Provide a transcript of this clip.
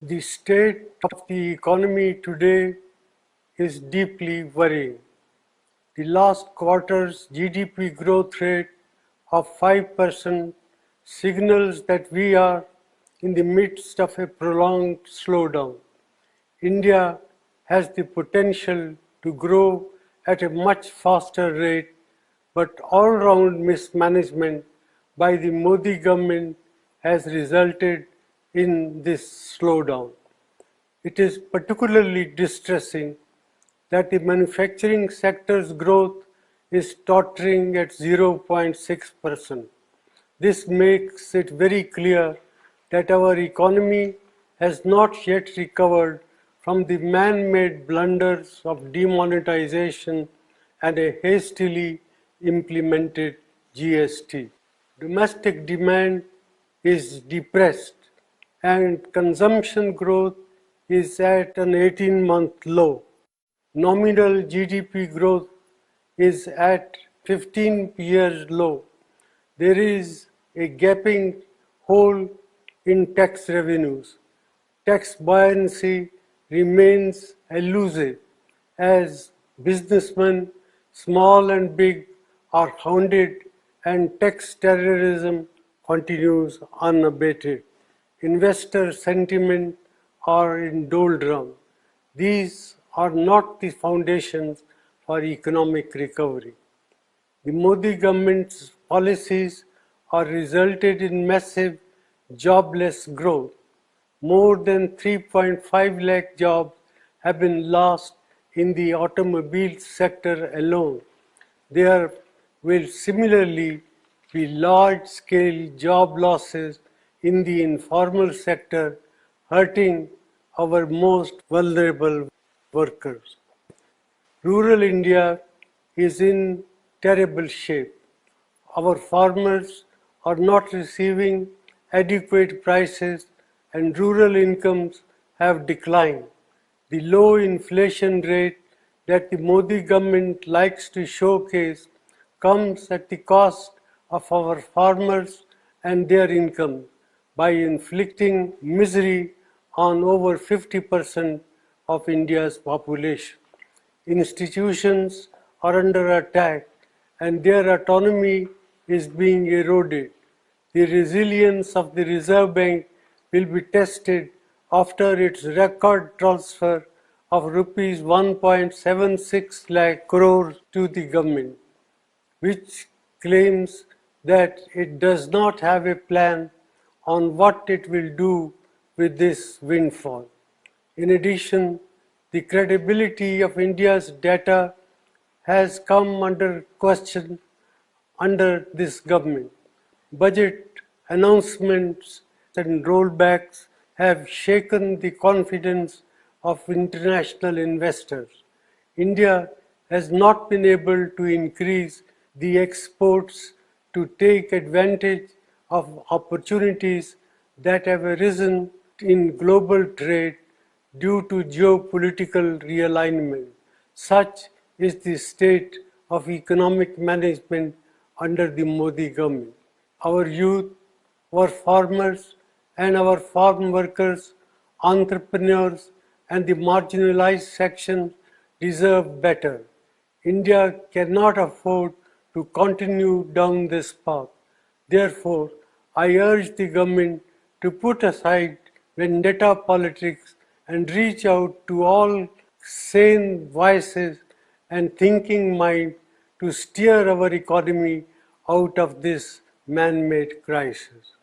The state of the economy today is deeply worrying. The last quarter's GDP growth rate of 5% signals that we are in the midst of a prolonged slowdown. India has the potential to grow at a much faster rate, but all-round mismanagement by the Modi government has resulted in this slowdown. It is particularly distressing that the manufacturing sector's growth is tottering at 0.6%. This makes it very clear that our economy has not yet recovered from the man-made blunders of demonetization and a hastily implemented GST. Domestic demand is depressed and consumption growth is at an 18-month low. Nominal GDP growth is at 15 years low. There is a gaping hole in tax revenues. Tax buoyancy remains elusive as businessmen, small and big, are hounded and tax terrorism continues unabated. Investor sentiment are in doldrum. These are not the foundations for economic recovery. The Modi government's policies are resulted in massive jobless growth. More than 3.5 lakh jobs have been lost in the automobile sector alone. There will similarly be large-scale job losses in the informal sector, hurting our most vulnerable workers. Rural India is in terrible shape. Our farmers are not receiving adequate prices and rural incomes have declined. The low inflation rate that the Modi government likes to showcase comes at the cost of our farmers and their income by inflicting misery on over 50% of India's population. Institutions are under attack and their autonomy is being eroded. The resilience of the Reserve Bank will be tested after its record transfer of rupees 1.76 lakh crore to the government, which claims that it does not have a plan on what it will do with this windfall. In addition, the credibility of India's data has come under question under this government. Budget announcements and rollbacks have shaken the confidence of international investors. India has not been able to increase the exports to take advantage of opportunities that have arisen in global trade due to geopolitical realignment. Such is the state of economic management under the Modi government. Our youth, our farmers and our farm workers, entrepreneurs and the marginalized sections deserve better. India cannot afford to continue down this path. Therefore, I urge the government to put aside vendetta politics and reach out to all sane voices and thinking mind to steer our economy out of this man-made crisis.